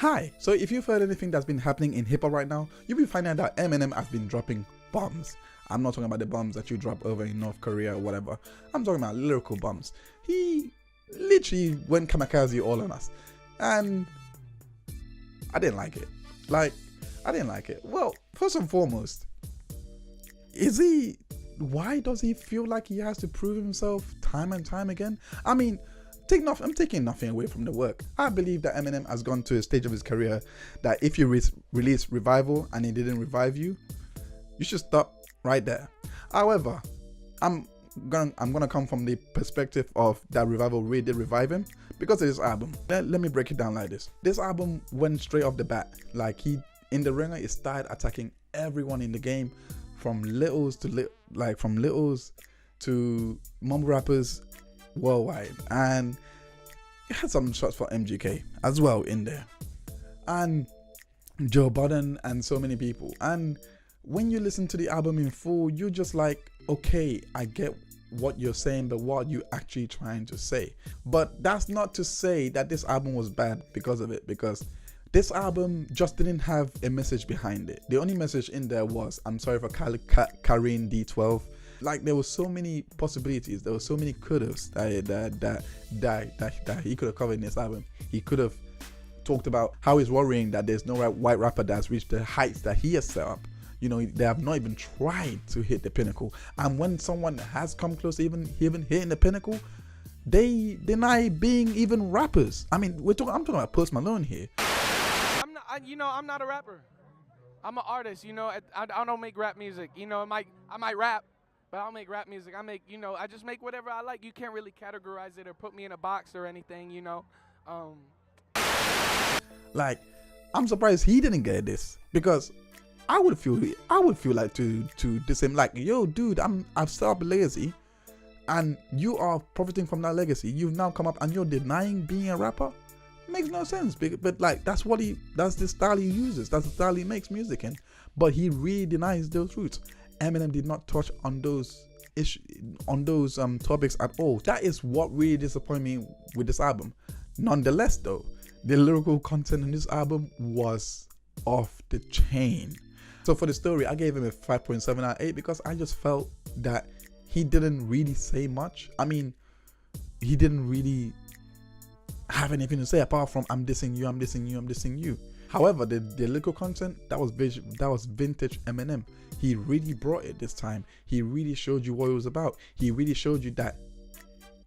Hi, so if you've heard anything that's been happening in hip hop right now, you'll be finding out that Eminem has been dropping bombs. I'm not talking about the bombs that you drop over in North Korea or whatever. I'm talking about lyrical bombs. He literally went kamikaze all on us. And I didn't like it. I didn't like it. Well, first and foremost, why does he feel like he has to prove himself time and time again? I mean, I'm taking nothing away from the work. I believe that Eminem has gone to a stage of his career that if you release Revival and he didn't revive you, you should stop right there. However, I'm gonna come from the perspective of that Revival really did revive him because of this album. Let me break it down like this. This album went straight off the bat. Like, he in the ringer, he started attacking everyone in the game, from littles to mumble rappers worldwide, and it had some shots for MGK as well in there, and Joe Budden and so many people. And when you listen to the album in full, you're just like, okay, I get what you're saying, but what are you actually trying to say? But that's not to say that this album was bad because of it, because this album just didn't have a message behind it. The only message in there was, I'm sorry for carrying D12. Like, there were so many possibilities, there were so many could-haves that he could have covered in this album. He could have talked about how he's worrying that there's no white rapper that's reached the heights that he has set up. You know, they have not even tried to hit the pinnacle. And when someone has come close to even hitting the pinnacle, they deny being even rappers. I mean, I'm talking about Post Malone here. I'm not a rapper. I'm an artist. I don't make rap music. I might rap, but I don't make rap music. I just make whatever I like. You can't really categorize it or put me in a box or anything. Like, I'm surprised he didn't get this, because I would feel like to diss him. Like, yo, dude, I've set up a legacy, and you are profiting from that legacy. You've now come up and you're denying being a rapper. Makes no sense, but like, that's the style he uses, that's the style he makes music in. But he really denies those roots. Eminem did not touch on those topics at all. That is what really disappointed me with this album. Nonetheless, though, the lyrical content in this album was off the chain. So for the story, I gave him a 5.7 out of 8 because I just felt that he didn't really say much. I mean, he didn't really have anything to say apart from I'm dissing you, I'm dissing you, I'm dissing you. However, the lyrical content, that was vintage Eminem. He really brought it this time. He really showed you what it was about. He really showed you that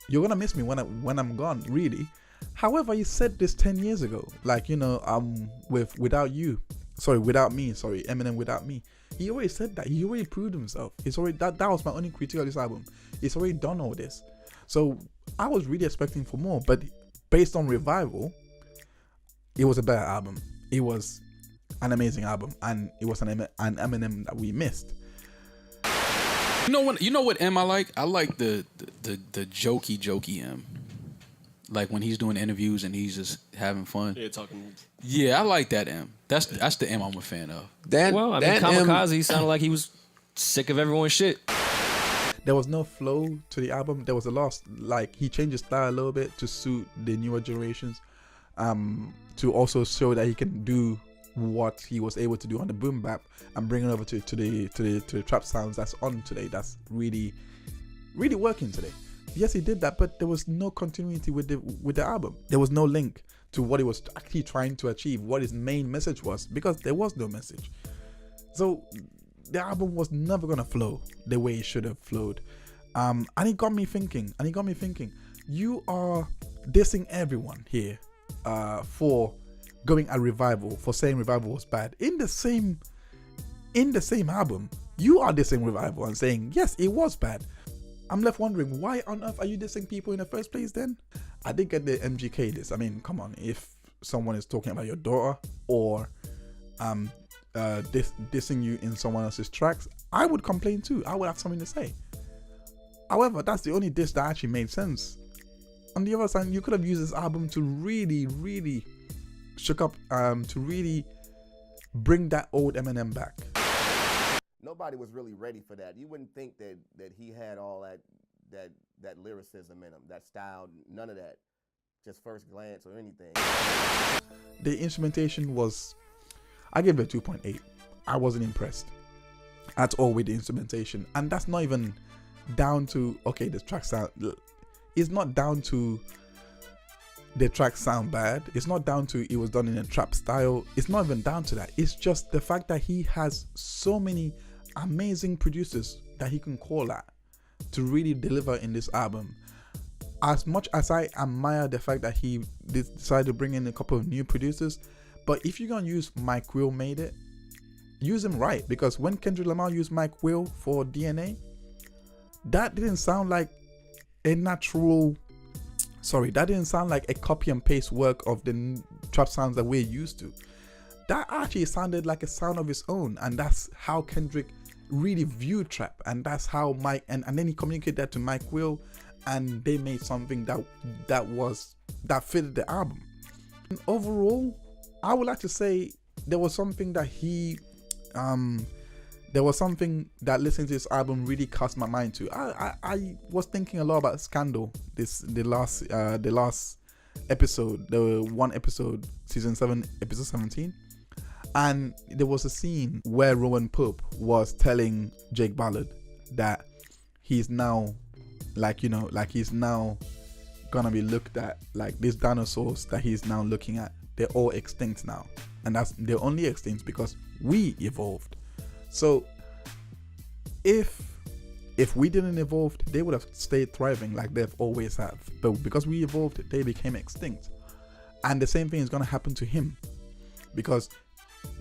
you're gonna miss me when I'm gone, really. However, he said this 10 years ago, like, without me, Eminem without me. He already said that. He already proved himself. It's already that was my only critique of this album. It's already done all this. So I was really expecting for more, but based on Revival, it was a better album. It was an amazing album, and it was an Eminem that we missed. You know what M I like? I like the jokey M. Like when he's doing interviews and he's just having fun. Yeah, talking. Yeah, I like that M. That's the M I'm a fan of. Kamikaze sounded like he was sick of everyone's shit. There was no flow to the album. There was a loss. Like, he changed his style a little bit to suit the newer generations, to also show that he can do what he was able to do on the boom bap and bring it over to the trap sounds that's on today. That's really, really working today. Yes, he did that, but there was no continuity with the album. There was no link to what he was actually trying to achieve, what his main message was, because there was no message. So the album was never gonna flow the way it should have flowed, and it got me thinking. You are dissing everyone here for going at Revival, for saying Revival was bad. In the same album, you are dissing Revival and saying yes, it was bad. I'm left wondering, why on earth are you dissing people in the first place then? I did get the MGK diss. I mean, come on, if someone is talking about your daughter or dissing you in someone else's tracks, I would complain too. I would have something to say. However, that's the only diss that actually made sense. On the other side, you could have used this album to really, really shook up, to really bring that old Eminem back. Nobody was really ready for that. You wouldn't think that he had all that lyricism in him, that style, none of that. just first glance or anything. The instrumentation was, I gave it a 2.8. I wasn't impressed at all with the instrumentation, and that's not even down to, okay, the track sound, it's not down to the track sound bad, it's not down to it was done in a trap style, it's not even down to that. It's just the fact that he has so many amazing producers that he can call at to really deliver in this album. As much as I admire the fact that he decided to bring in a couple of new producers, but if you're gonna use Mike Will made it, use him right, because when Kendrick Lamar used Mike Will for DNA, that didn't sound like a natural, that didn't sound like a copy and paste work of the trap sounds that we're used to. That actually sounded like a sound of his own, and that's how Kendrick really viewed trap, and that's how Mike, and then he communicated that to Mike Will, and they made something that fitted the album. And overall, I would like to say there was something that listening to this album really cast my mind to. I was thinking a lot about Scandal, the last episode, the one episode, season 7, episode 17. And there was a scene where Rowan Pope was telling Jake Ballard that he's now, he's now gonna be looked at, like these dinosaurs that he's now looking at, they're all extinct now. And they're only extinct because we evolved. So if we didn't evolve, they would have stayed thriving like they've always have. But because we evolved, they became extinct. And the same thing is gonna happen to him, because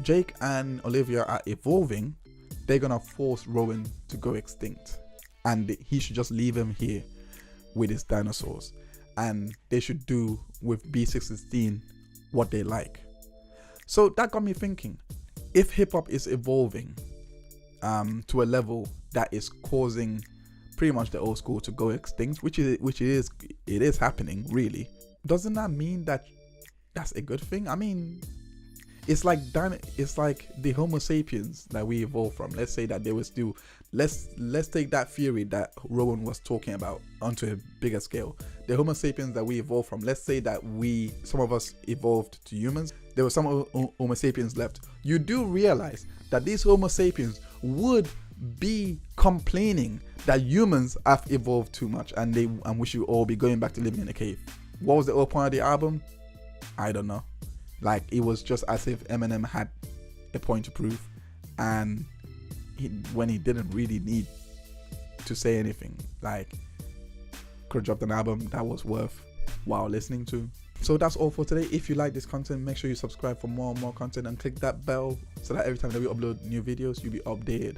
Jake and Olivia are evolving. They're gonna force Rowan to go extinct, and he should just leave him here with his dinosaurs, and they should do with B616 what they like. So that got me thinking, if hip-hop is evolving to a level that is causing pretty much the old school to go extinct, which it is happening, really, doesn't that mean that that's a good thing? I mean, it's like the Homo sapiens that we evolved from. Let's say that they were still, let's take that theory that Rowan was talking about onto a bigger scale. The Homo sapiens that we evolved from, let's say that some of us evolved to humans. There were some Homo sapiens left. You do realize that these Homo sapiens would be complaining that humans have evolved too much, and we should all be going back to living in a cave. What was the whole point of the album? I don't know. Like, it was just as if Eminem had a point to prove, and when he didn't really need to say anything, like, could have dropped an album that was worth while listening to. So that's all for today. If you like this content, make sure you subscribe for more and more content, and click that bell so that every time that we upload new videos, you'll be updated.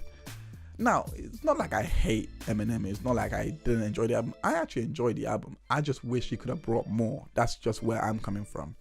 Now, it's not like I hate Eminem. It's not like I didn't enjoy the album. I actually enjoyed the album. I just wish he could have brought more. That's just where I'm coming from.